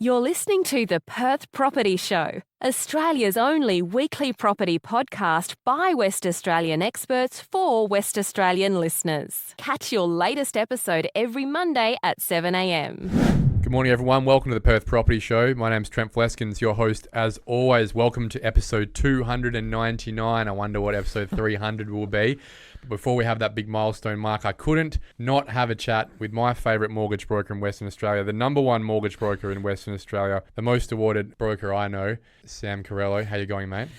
You're listening to the Perth Property Show, Australia's only weekly property podcast by West Australian experts for West Australian listeners. Catch your latest episode every Monday at 7 a.m. Good morning, everyone. Welcome to the Perth Property Show. My name's Trent Fleskins, your host as always. Welcome to episode 299. I wonder what episode 300 will be. But before we have that big milestone mark, I couldn't not have a chat with my favourite mortgage broker in Western Australia, the number one mortgage broker in Western Australia, the most awarded broker I know, Sam Carrello. How you going, mate?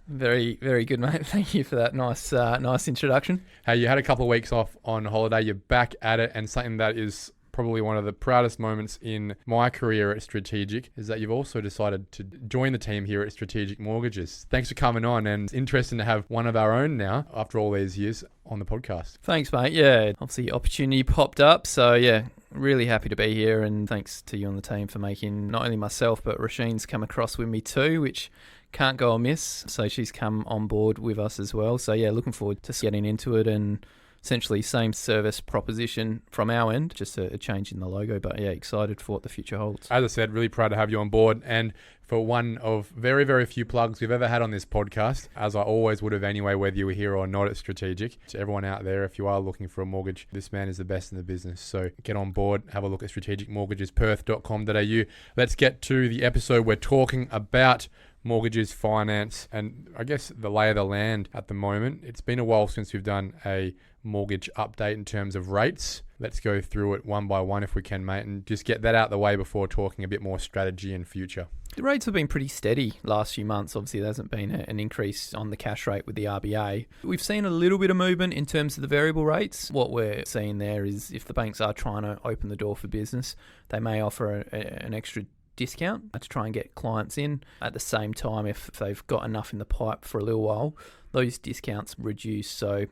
Very, very good, mate. Thank you for that nice introduction. Hey, you had a couple of weeks off on holiday. You're back at it, and something that is probably one of the proudest moments in my career at Strategic is that you've also decided to join the team here at Strategic Mortgages. Thanks for coming on, and it's interesting to have one of our own now after all these years on the podcast. Thanks, mate. Yeah, obviously opportunity popped up, so yeah, really happy to be here, and thanks to you on the team for making not only myself but Rasheen's come across with me too, which can't go amiss. So she's come on board with us as well. So yeah, looking forward to getting into it, and essentially same service proposition from our end, just a change in the logo. But yeah, excited for what the future holds. As I said, really proud to have you on board, and for one of very, very few plugs we've ever had on this podcast, as I always would have anyway, whether you were here or not at Strategic. To everyone out there, if you are looking for a mortgage, this man is the best in the business. So get on board, have a look at strategicmortgagesperth.com.au. Let's get to the episode. We're talking about mortgages, finance, and I guess the lay of the land at the moment. It's been a while since we've done a mortgage update in terms of rates. Let's go through it one by one if we can, mate, and just get that out of the way before talking a bit more strategy and future. The rates have been pretty steady last few months. Obviously, there hasn't been an increase on the cash rate with the RBA. We've seen a little bit of movement in terms of the variable rates. What we're seeing there is if the banks are trying to open the door for business, they may offer an extra discount to try and get clients in. At the same time, if they've got enough in the pipe for a little while, those discounts reduce. So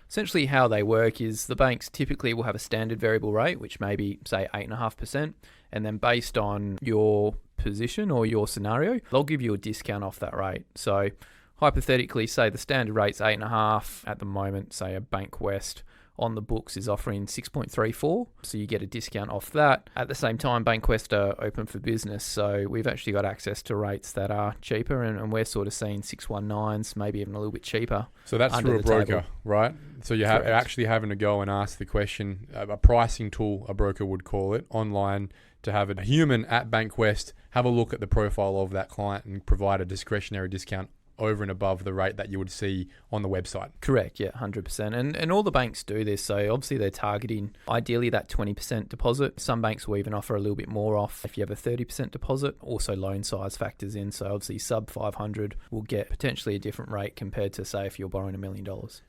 essentially how they work is the banks typically will have a standard variable rate, which may be, say, 8.5%. And then based on your position or your scenario, they'll give you a discount off that rate. So hypothetically, say the standard rate's 8.5 at the moment, say a Bank West on the books is offering 6.34, so you get a discount off that. At the same time, Bankwest are open for business, so we've actually got access to rates that are cheaper, and we're sort of seeing 619s, maybe even a little bit cheaper. So that's through a broker, table. Right? So you're actually having to go and ask the question, a pricing tool, a broker would call it, online, to have a human at Bankwest have a look at the profile of that client and provide a discretionary discount over and above the rate that you would see on the website. Correct, yeah, 100%. And all the banks do this, so obviously they're targeting ideally that 20% deposit. Some banks will even offer a little bit more off if you have a 30% deposit. Also loan size factors in, so obviously sub 500 will get potentially a different rate compared to, say, if you're borrowing $1 million.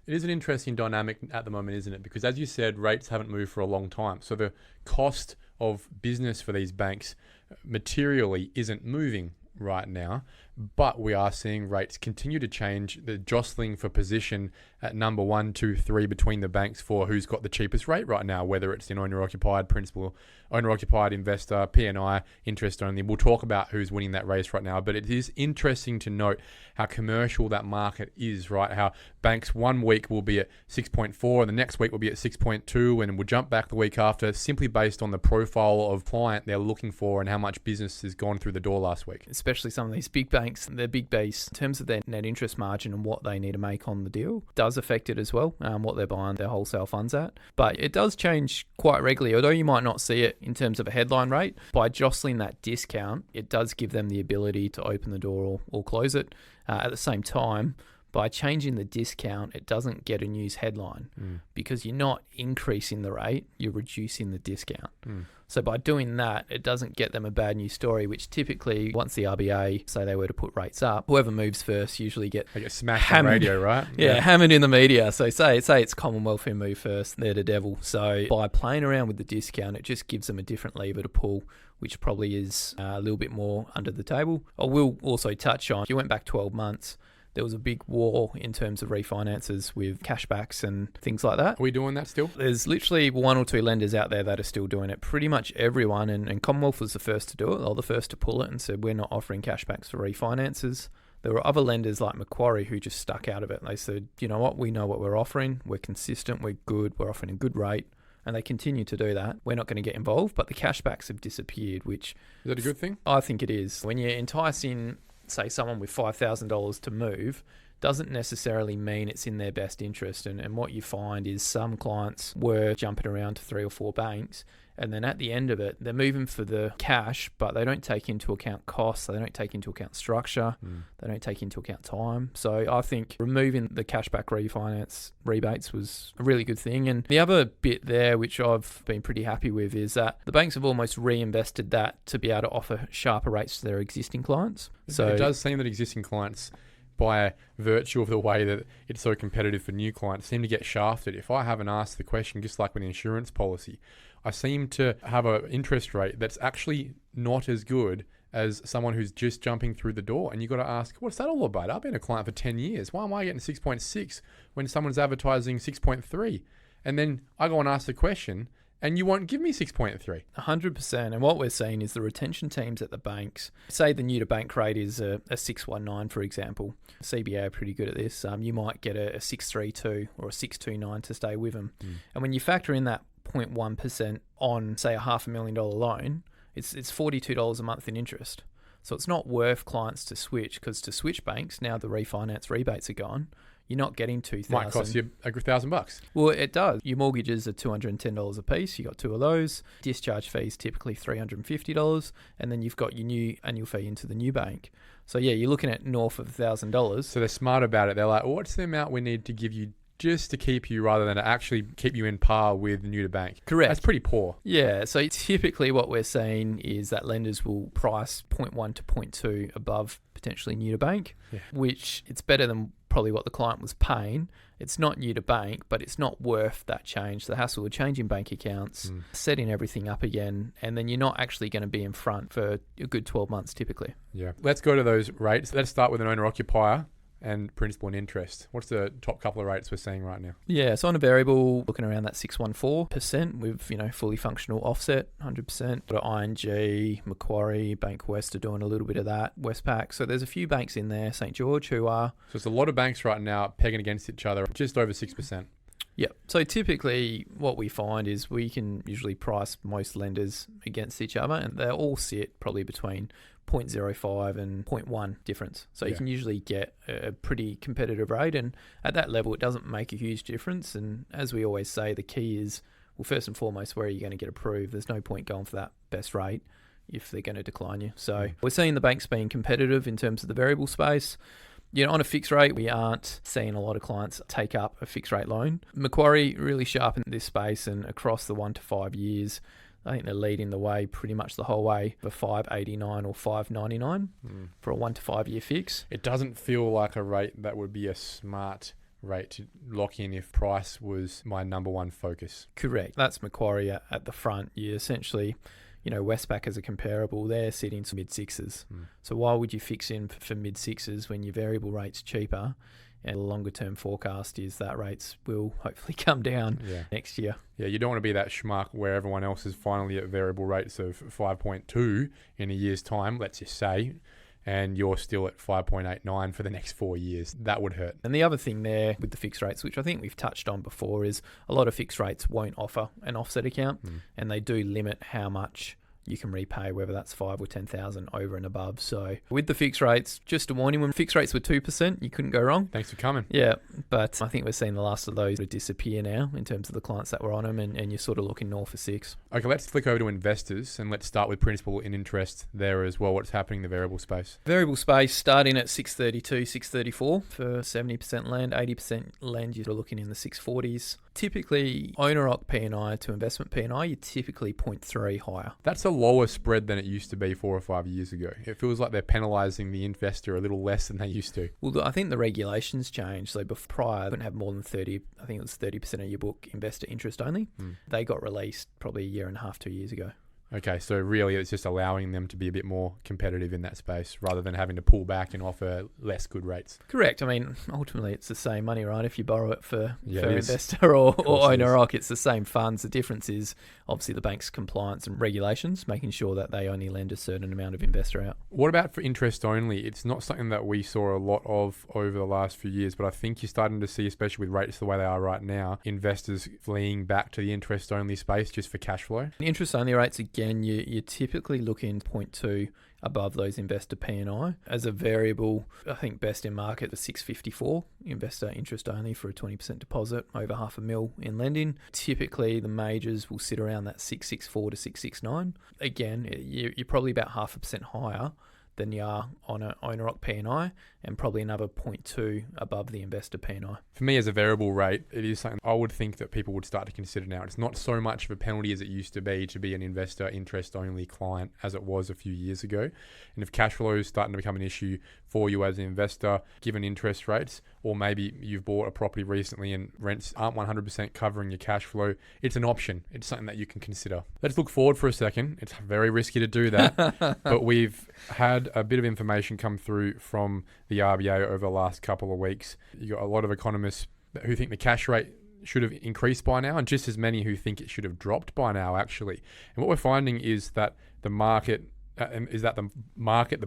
It is an interesting dynamic at the moment, isn't it? Because as you said, rates haven't moved for a long time. So the cost of business for these banks materially isn't moving right now, but we are seeing rates continue to change. The jostling for position at number 1, 2, 3 between the banks for who's got the cheapest rate right now, whether it's in owner-occupied, principal, owner-occupied, investor, P&I, interest only. We'll talk about who's winning that race right now, but it is interesting to note how commercial that market is, right? How banks one week will be at 6.4 and the next week will be at 6.2 and will jump back the week after, simply based on the profile of client they're looking for and how much business has gone through the door last week. Especially some of these big banks, their big base in terms of their net interest margin and what they need to make on the deal does affect it as well, what they're buying their wholesale funds at. But it does change quite regularly, although you might not see it in terms of a headline rate. By jostling that discount, it does give them the ability to open the door or close it. At the same time, by changing the discount, it doesn't get a news headline because you're not increasing the rate, you're reducing the discount. So by doing that, it doesn't get them a bad news story, which typically, once the RBA say they were to put rates up, whoever moves first usually get smashed hammered. On radio, right? Yeah, hammered in the media. So say it's Commonwealth who move first, they're the devil. So by playing around with the discount, it just gives them a different lever to pull, which probably is a little bit more under the table. I will also touch on, if you went back 12 months, there was a big war in terms of refinances with cashbacks and things like that. Are we doing that still? There's literally one or two lenders out there that are still doing it. Pretty much everyone, and Commonwealth was the first to do it. They were the first to pull it and said, we're not offering cashbacks for refinances. There were other lenders like Macquarie who just stuck out of it. They said, you know what, we know what we're offering. We're consistent. We're good. We're offering a good rate. and they continue to do that, we're not going to get involved. But the cashbacks have disappeared, which... Is that a good thing? I think it is. When you're enticing, say, someone with $5,000 to move, doesn't necessarily mean it's in their best interest. And what you find is some clients were jumping around to 3 or 4 banks, and then at the end of it, they're moving for the cash, but they don't take into account costs, they don't take into account structure, they don't take into account time. So I think removing the cashback refinance rebates was a really good thing. And the other bit there, which I've been pretty happy with, is that the banks have almost reinvested that to be able to offer sharper rates to their existing clients. So it does seem that existing clients, by virtue of the way that it's so competitive for new clients, seem to get shafted. If I haven't asked the question, just like with an insurance policy, I seem to have an interest rate that's actually not as good as someone who's just jumping through the door. And you've got to ask, what's that all about? I've been a client for 10 years. Why am I getting 6.6 when someone's advertising 6.3? And then I go and ask the question, and you won't give me 6.3. 100%. And what we're seeing is the retention teams at the banks, say the new to bank rate is a 619, for example. CBA are pretty good at this. You might get a 632 or a 629 to stay with them. And when you factor in that 0.1% on, say, a $500,000 loan, it's $42 a month in interest. So it's not worth clients to switch, because to switch banks, now the refinance rebates are gone, you're not getting $2,000. Might cost you $1,000. Well, it does. Your mortgages are $210 a piece. You got 2 of those. Discharge fees typically $350, and then you've got your new annual fee into the new bank. So yeah, you're looking at north of $1,000. So they're smart about it. They're like, what's the amount we need to give you just to keep you, rather than to actually keep you in par with new to bank? Correct. That's pretty poor. Yeah. So typically what we're seeing is that lenders will price 0.1 to 0.2 above potentially new to bank, which it's better than probably what the client was paying. It's not new to bank, but it's not worth that change. The hassle of changing bank accounts, setting everything up again, and then you're not actually going to be in front for a good 12 months typically. Yeah. Let's go to those rates. Let's start with an owner-occupier and principal and interest. What's the top couple of rates we're seeing right now? Yeah, so on a variable, looking around that 614% with, fully functional offset, 100%. But ING, Macquarie, Bank West are doing a little bit of that, Westpac. So there's a few banks in there, St. George, who are... So it's a lot of banks right now pegging against each other, just over 6%. Yeah. So typically what we find is we can usually price most lenders against each other, and they all sit probably between 0.05 and 0.1 difference. So you can usually get a pretty competitive rate, and at that level it doesn't make a huge difference. And as we always say, the key is, well, first and foremost, where are you going to get approved? There's no point going for that best rate if they're going to decline you. So we're seeing the banks being competitive in terms of the variable space. On a fixed rate, we aren't seeing a lot of clients take up a fixed rate loan. Macquarie really sharpened this space, and across the 1 to 5 years, I think they're leading the way pretty much the whole way for 589 or 599 for a 1 to 5 year fix. It doesn't feel like a rate that would be a smart rate to lock in if price was my number one focus. Correct. That's Macquarie at the front. You essentially, Westpac as a comparable, they're sitting to mid sixes. So why would you fix in for mid sixes when your variable rate's cheaper? And the longer term forecast is that rates will hopefully come down next year. Yeah, you don't want to be that schmuck where everyone else is finally at variable rates of 5.2 in a year's time, let's just say, and you're still at 5.89 for the next 4 years. That would hurt. And the other thing there with the fixed rates, which I think we've touched on before, is a lot of fixed rates won't offer an offset account, and they do limit how much you can repay, whether that's 5 or 10,000 over and above. So with the fixed rates, just a warning, when fixed rates were 2%, you couldn't go wrong. Thanks for coming. Yeah, but I think we're seeing the last of those disappear now in terms of the clients that were on them, and you're sort of looking north of 6. Okay, let's flick over to investors, and let's start with principal and interest there as well. What's happening in the variable space? Variable space starting at 632, 634 for 70% land, 80% land, you're looking in the 640s. Typically, owner-occ P&I to investment P&I, you're typically 0.3 higher. That's a lower spread than it used to be 4 or 5 years ago. It feels like they're penalising the investor a little less than they used to. Well, I think the regulations changed. So prior, they wouldn't have more than 30, I think it was 30% of your book investor interest only. They got released probably a year and a half, 2 years ago. Okay, so really it's just allowing them to be a bit more competitive in that space rather than having to pull back and offer less good rates. Correct. I mean, ultimately it's the same money, right? If you borrow it for Yeah, it is. investor or it is. owner-occ, it's the same funds. The difference is obviously the bank's compliance and regulations, making sure that they only lend a certain amount of investor out. What about for interest only? It's not something that we saw a lot of over the last few years, but I think you're starting to see, especially with rates the way they are right now, investors fleeing back to the interest only space just for cash flow. Interest only rates, again, you're typically looking 0.2 above those investor P&I. As a variable, I think best in market is 654 investor interest only for a 20% deposit, over $500,000 in lending. Typically, the majors will sit around that 664 to 669. Again, you're probably about 0.5% higher than you are on an owner-occ P&I, and probably another 0.2 above the investor P&I. For me, as a variable rate, it is something I would think that people would start to consider now. It's not so much of a penalty as it used to be an investor interest-only client as it was a few years ago. And if cash flow is starting to become an issue for you as an investor, given interest rates, or maybe you've bought a property recently and rents aren't 100% covering your cash flow, it's an option. It's something that you can consider. Let's look forward for a second. It's very risky to do that, but we've had a bit of information come through from the RBA over the last couple of weeks. You got a lot of economists who think the cash rate should have increased by now, and just as many who think it should have dropped by now, actually. And what we're finding is that the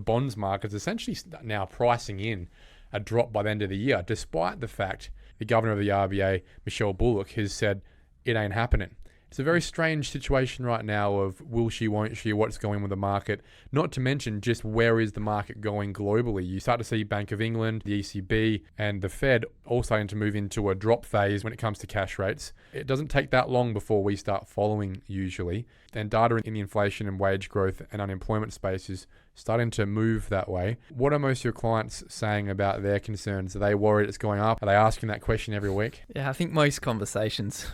bonds market is essentially now pricing in a drop by the end of the year, despite the fact the governor of the RBA, Michelle Bullock, has said it ain't happening. It's a very strange situation right now of will she, won't she, what's going with the market, not to mention just where is the market going globally. You start to see Bank of England, the ECB and the Fed all starting to move into a drop phase when it comes to cash rates. It doesn't take that long before we start following usually. And data in the inflation and wage growth and unemployment space is starting to move that way. What are most of your clients saying about their concerns? Are they worried it's going up? Are they asking that question every week? Yeah, I think most conversations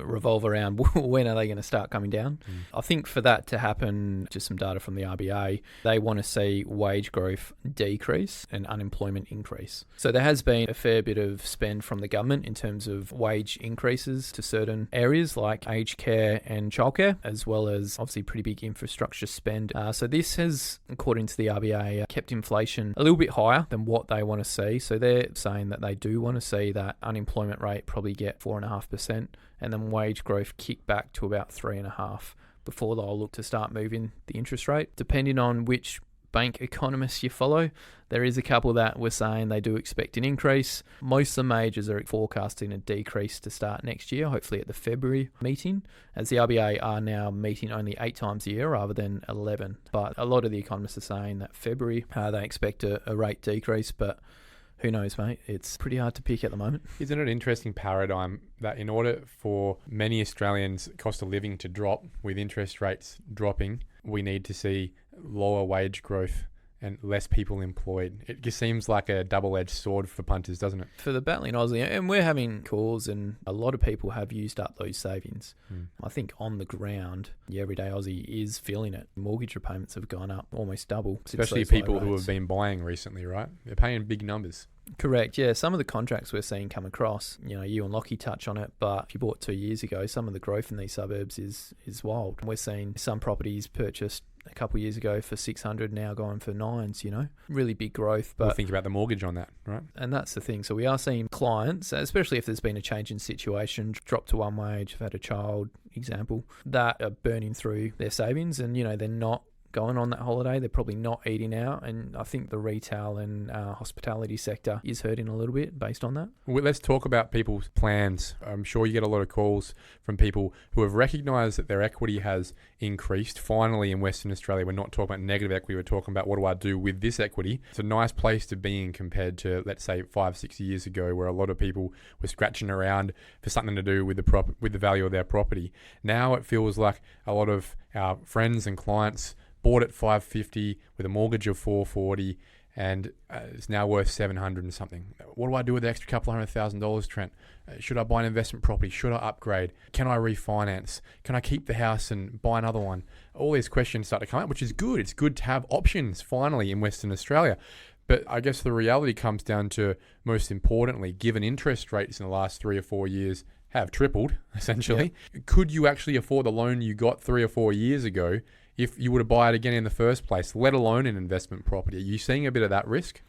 revolve around when are they going to start coming down. I think for that to happen, just some data from the RBA, they want to see wage growth decrease and unemployment increase. So there has been a fair bit of spend from the government in terms of wage increases to certain areas like aged care and childcare, as well as obviously pretty big infrastructure spend. So this has, according to the RBA, kept inflation a little bit higher than what they want to see. So they're saying that they do want to see that unemployment rate probably get 4.5% and then wage growth kick back to about 3.5% before they'll look to start moving the interest rate. Depending on which bank economists you follow, there is a couple that were saying they do expect an increase. Most of the majors are forecasting a decrease to start next year, hopefully at the February meeting, as the RBA are now meeting only 8 times a year rather than 11. But a lot of the economists are saying that February they expect a rate decrease, but who knows, mate? It's pretty hard to pick at the moment. Isn't it an interesting paradigm that in order for many Australians' cost of living to drop with interest rates dropping, we need to see lower wage growth and less people employed? It just seems like a double-edged sword for punters, doesn't it? For the battling Aussie, and we're having calls and a lot of people have used up those savings. I think on the ground, the everyday Aussie is feeling it. Mortgage repayments have gone up almost double. Especially people who have been buying recently, right? They're paying big numbers. Correct, yeah. Some of the contracts we're seeing come across, you and Lockie touch on it, but if you bought 2 years ago, some of the growth in these suburbs is wild. We're seeing some properties purchased a couple of years ago for 600, now going for 9s, really big growth. But we'll think about the mortgage on that, right? And that's the thing. So we are seeing clients, especially if there's been a change in situation, drop to one wage, have had a child, example, that are burning through their savings and, they're not going on that holiday. They're probably not eating out. And I think the retail and hospitality sector is hurting a little bit based on that. Well, let's talk about people's plans. I'm sure you get a lot of calls from people who have recognised that their equity has increased. Finally, in Western Australia, we're not talking about negative equity. We're talking about what do I do with this equity? It's a nice place to be in compared to, let's say, 5-6 years ago, where a lot of people were scratching around for something to do with the value of their property. Now it feels like a lot of our friends and clients bought at $550 with a mortgage of $440 and it's now worth $700 and something. What do I do with the extra couple $100,000, Trent? Should I buy an investment property? Should I upgrade? Can I refinance? Can I keep the house and buy another one? All these questions start to come up, which is good. It's good to have options finally in Western Australia. But I guess the reality comes down to, most importantly, given interest rates in the last 3 or 4 years have tripled, essentially. Could you actually afford the loan you got 3 or 4 years ago if you were to buy it again in the first place, let alone an investment property? Are you seeing a bit of that risk?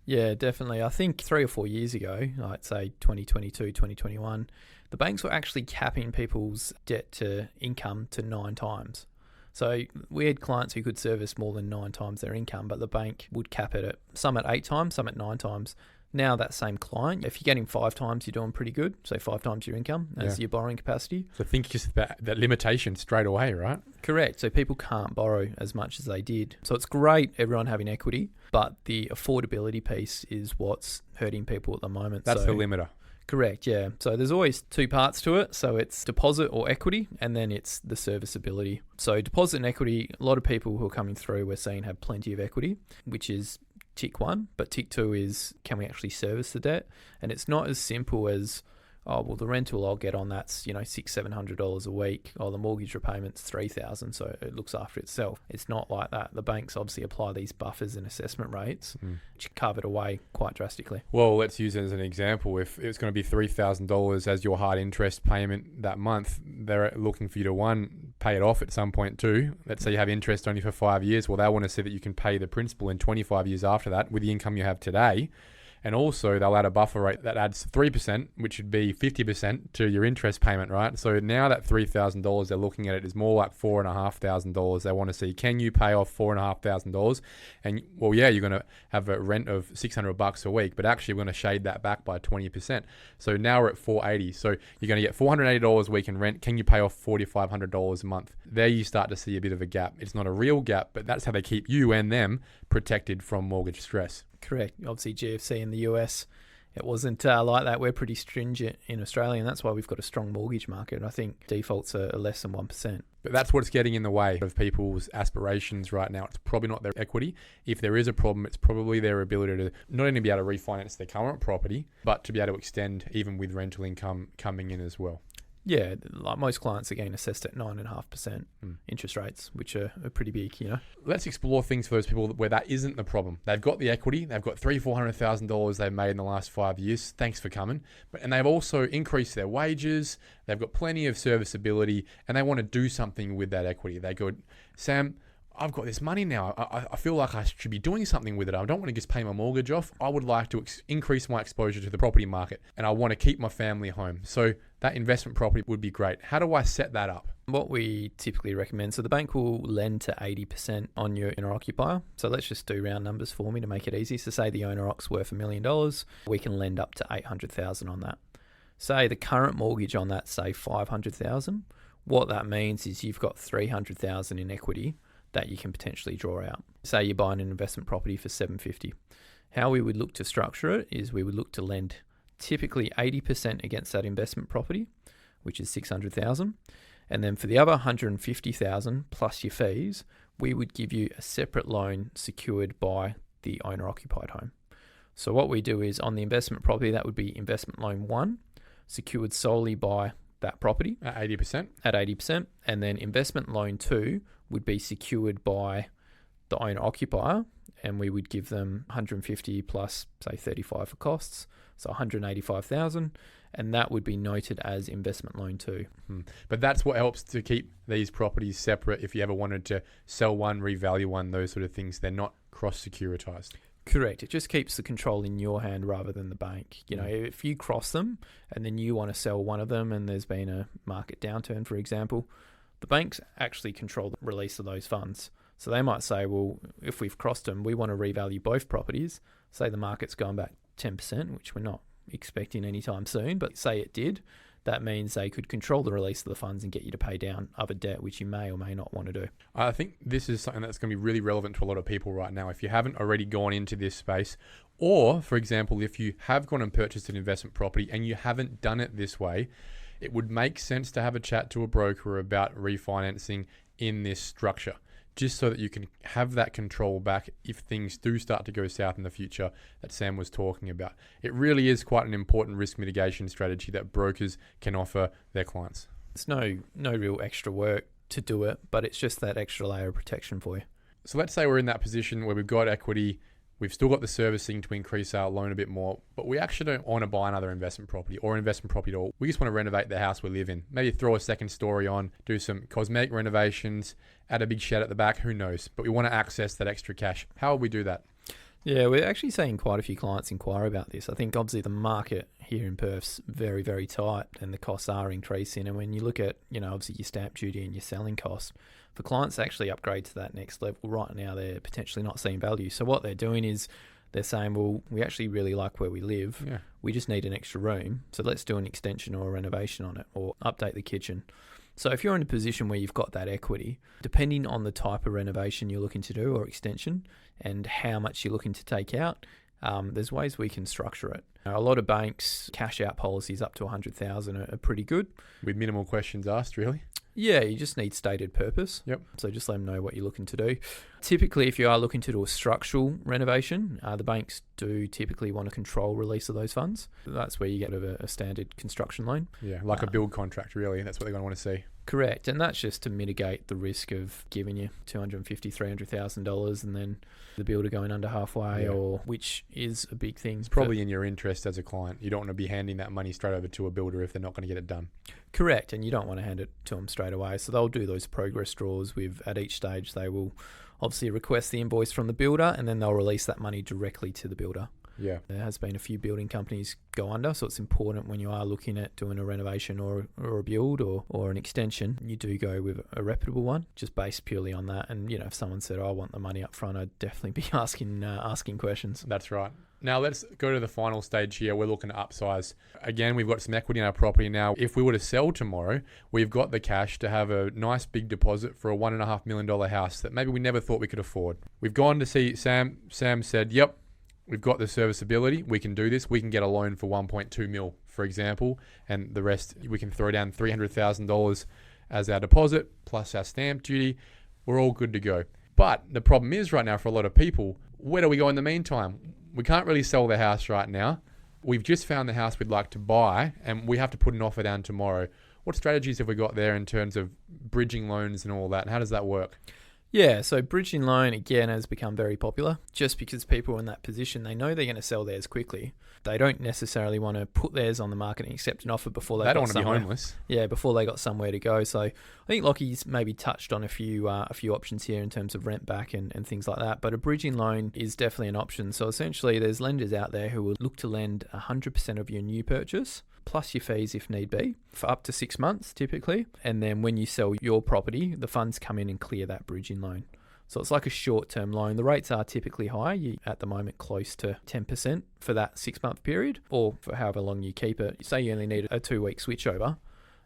Yeah, definitely. I think 3 or 4 years ago, like say 2022, 2021, the banks were actually capping people's debt to income to 9 times. So we had clients who could service more than 9 times their income, but the bank would cap it at some at 8 times, some at 9 times. Now that same client, if you're getting 5 times, you're doing pretty good. So 5 times your income as your borrowing capacity. So think just that limitation straight away, right? Correct. So people can't borrow as much as they did. So it's great everyone having equity, but the affordability piece is what's hurting people at the moment. That's the limiter. Correct, yeah. So there's always 2 parts to it. So it's deposit or equity, and then it's the serviceability. So deposit and equity, a lot of people who are coming through we're seeing have plenty of equity, which is tick 1. But tick 2 is, can we actually service the debt? And it's not as simple as, oh, well, the rental I'll get on that's, $600-700 a week. Oh, the mortgage repayment's $3,000, so it looks after itself. It's not like that. The banks obviously apply these buffers and assessment rates, which carve it away quite drastically. Well, let's use it as an example. If it's going to be $3,000 as your hard interest payment that month, they're looking for you to, pay it off at some point too. Let's say you have interest only for 5 years. Well, they want to see that you can pay the principal in 25 years after that with the income you have today. And also they'll add a buffer rate that adds 3%, which would be 50% to your interest payment, right? So now that $3,000, they're looking at it as more like $4,500. They want to see, can you pay off $4,500? And well, yeah, you're going to have a rent of $600 a week, but actually we're going to shade that back by 20%. So now we're at $480. So you're going to get $480 a week in rent. Can you pay off $4,500 a month? There you start to see a bit of a gap. It's not a real gap, but that's how they keep you and them protected from mortgage stress. Correct. Obviously, GFC in the US, it wasn't like that. We're pretty stringent in Australia, and that's why we've got a strong mortgage market. And I think defaults are less than 1%. But that's what's getting in the way of people's aspirations right now. It's probably not their equity. If there is a problem, it's probably their ability to not only be able to refinance their current property, but to be able to extend even with rental income coming in as well. Yeah, like most clients are getting assessed at 9.5% interest rates, which are pretty big, Let's explore things for those people where that isn't the problem. They've got the equity, they've got $300,000-400,000 they've made in the last 5 years. Thanks for coming. And they've also increased their wages, they've got plenty of serviceability, and they want to do something with that equity. They go, Sam, I've got this money now. I feel like I should be doing something with it. I don't want to just pay my mortgage off. I would like to increase my exposure to the property market, and I want to keep my family home. So that investment property would be great. How do I set that up? What we typically recommend, so the bank will lend to 80% on your owner-occupier. So let's just do round numbers for me to make it easy. So say the owner-occ's worth $1 million, we can lend up to $800,000 on that. Say the current mortgage on that, say $500,000. What that means is you've got $300,000 in equity that you can potentially draw out. Say you're buying an investment property for $750,000. How we would look to structure it is we would look to lend typically 80% against that investment property, which is $600,000. And then for the other $150,000 plus your fees, we would give you a separate loan secured by the owner-occupied home. So what we do is on the investment property, that would be investment loan 1, secured solely by that property. At 80%? At 80%. And then investment loan 2 would be secured by the owner-occupier, and we would give them 150 plus, say, 35 for costs, so 185,000, and that would be noted as investment loan 2. But that's what helps to keep these properties separate. If you ever wanted to sell one, revalue one, those sort of things, they're not cross-securitized. Correct. It just keeps the control in your hand rather than the bank. If you cross them and then you want to sell one of them and there's been a market downturn, for example, the banks actually control the release of those funds. So they might say, well, if we've crossed them, we want to revalue both properties. Say the market's gone back 10%, which we're not expecting anytime soon, but say it did, that means they could control the release of the funds and get you to pay down other debt, which you may or may not want to do. I think this is something that's going to be really relevant to a lot of people right now. If you haven't already gone into this space, or, for example, if you have gone and purchased an investment property and you haven't done it this way, it would make sense to have a chat to a broker about refinancing in this structure, just so that you can have that control back if things do start to go south in the future that Sam was talking about. It really is quite an important risk mitigation strategy that brokers can offer their clients. It's no real extra work to do it, but it's just that extra layer of protection for you. So let's say we're in that position where we've got equity, We've still got the servicing to increase our loan a bit more, but we actually don't want to buy another investment property or investment property at all. We just want to renovate the house we live in. Maybe throw a second story on, do some cosmetic renovations, add a big shed at the back, who knows? But we want to access that extra cash. How would we do that? Yeah, we're actually seeing quite a few clients inquire about this. I think obviously the market here in Perth's very, very tight and the costs are increasing. And when you look at, obviously your stamp duty and your selling costs, for clients to actually upgrade to that next level, right now they're potentially not seeing value. So what they're doing is they're saying, well, we actually really like where we live. Yeah. We just need an extra room. So let's do an extension or a renovation on it or update the kitchen. So if you're in a position where you've got that equity, depending on the type of renovation you're looking to do or extension and how much you're looking to take out, there's ways we can structure it. A lot of banks, cash out policies up to 100,000 are pretty good. With minimal questions asked, really? Yeah, you just need stated purpose. Yep. So just let them know what you're looking to do. Typically, if you are looking to do a structural renovation, the banks do typically want a control release of those funds. That's where you get a standard construction loan. Yeah, like a build contract, really. That's what they're going to want to see. Correct. And that's just to mitigate the risk of giving you $250,000, $300,000 and then the builder going under halfway, or which is a big thing. It's probably in your interest as a client. You don't want to be handing that money straight over to a builder if they're not going to get it done. Correct. And you don't want to hand it to them straight away. So they'll do those progress draws at each stage. They will obviously request the invoice from the builder and then they'll release that money directly to the builder. Yeah. There has been a few building companies go under, so it's important when you are looking at doing a renovation or a build or an extension, you do go with a reputable one, just based purely on that. And, if someone said, I want the money up front, I'd definitely be asking questions. That's right. Now let's go to the final stage here. We're looking to upsize. Again, we've got some equity in our property now. If we were to sell tomorrow, we've got the cash to have a nice big deposit for a $1.5 million house that maybe we never thought we could afford. We've gone to see Sam. Sam said, yep, we've got the serviceability. We can do this. We can get a loan for 1.2 mil, for example, and the rest we can throw down $300,000 as our deposit plus our stamp duty. We're all good to go. But the problem is right now for a lot of people, where do we go in the meantime? We can't really sell the house right now. We've just found the house we'd like to buy and we have to put an offer down tomorrow. What strategies have we got there in terms of bridging loans and all that? And how does that work? Yeah, so bridging loan, again, has become very popular just because people in that position, they know they're going to sell theirs quickly. They don't necessarily want to put theirs on the market and accept an offer before they don't want to be homeless. Yeah, before they got somewhere to go. So I think Lockie's maybe touched on a few options here in terms of rent back and things like that. But a bridging loan is definitely an option. So essentially, there's lenders out there who will look to lend 100% of your new purchase plus your fees if need be, for up to 6 months typically. And then when you sell your property, the funds come in and clear that bridging loan. So it's like a short-term loan. The rates are typically high, at the moment close to 10% for that 6-month period, or for however long you keep it. Say you only need a 2-week switchover,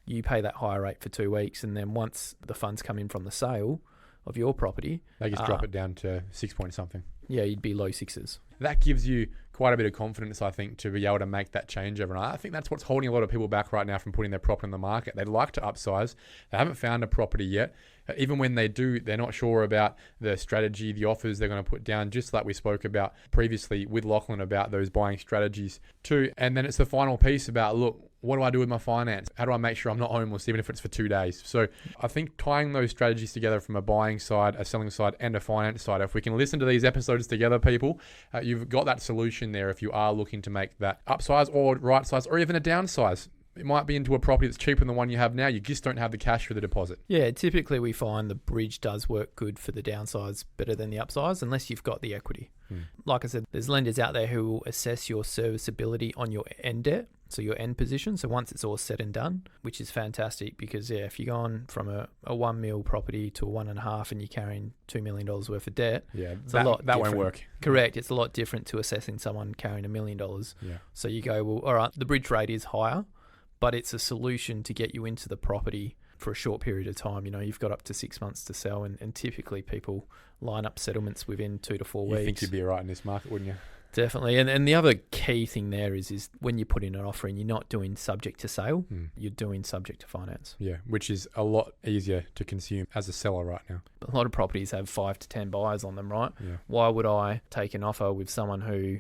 you pay that higher rate for 2 weeks, and then once the funds come in from the sale of your property, they just drop it down to 6 point something. Yeah, you'd be low sixes. That gives you quite a bit of confidence, I think, to be able to make that change overnight. I think that's what's holding a lot of people back right now from putting their property on the market. They'd like to upsize. They haven't found a property yet. Even when they do, they're not sure about the strategy, the offers they're going to put down, just like we spoke about previously with Lachlan about those buying strategies too. And then it's the final piece about, look, what do I do with my finance? How do I make sure I'm not homeless, even if it's for 2 days? So I think tying those strategies together from a buying side, a selling side, and a finance side, if we can listen to these episodes together, people, you've got that solution there if you are looking to make that upsize or right size or even a downsize. It might be into a property that's cheaper than the one you have now. You just don't have the cash for the deposit. Yeah, typically we find the bridge does work good for the downsize better than the upsize unless you've got the equity. Like I said, there's lenders out there who will assess your serviceability on your end debt, so your end position. So once it's all said and done, which is fantastic because, if you're going from a 1 mil property to a 1.5 and you're carrying $2 million worth of debt, that won't work. Correct. It's a lot different to assessing someone carrying $1 million. Yeah. So you go, well, all right, the bridge rate is higher, but it's a solution to get you into the property for a short period of time. You've got up to 6 months to sell, and typically people line up settlements within 2 to 4 weeks. You think you'd be right in this market, wouldn't you? Definitely. And the other key thing there is when you put in an offer and you're not doing subject to sale, you're doing subject to finance. Yeah, which is a lot easier to consume as a seller right now. A lot of properties have 5 to 10 buyers on them, right? Yeah. Why would I take an offer with someone who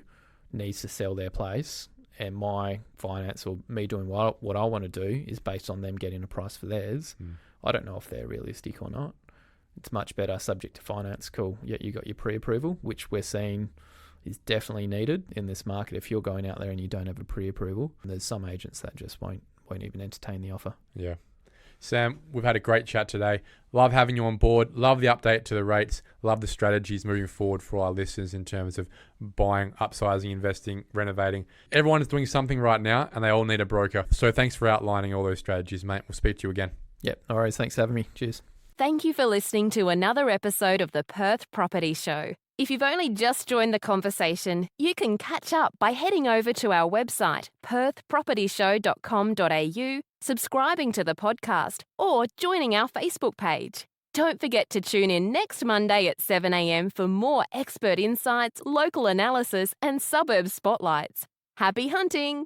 needs to sell their place and my finance or me doing what I want to do is based on them getting a price for theirs? I don't know if they're realistic or not. It's much better subject to finance. Cool. Yeah, you got your pre-approval, which we're seeing is definitely needed in this market. If you're going out there and you don't have a pre-approval, there's some agents that just won't even entertain the offer. Yeah. Sam, we've had a great chat today. Love having you on board. Love the update to the rates. Love the strategies moving forward for our listeners in terms of buying, upsizing, investing, renovating. Everyone is doing something right now and they all need a broker. So thanks for outlining all those strategies, mate. We'll speak to you again. Yep. No worries. Thanks for having me. Cheers. Thank you for listening to another episode of the Perth Property Show. If you've only just joined the conversation, you can catch up by heading over to our website, perthpropertyshow.com.au, subscribing to the podcast, or joining our Facebook page. Don't forget to tune in next Monday at 7 a.m. for more expert insights, local analysis, and suburb spotlights. Happy hunting!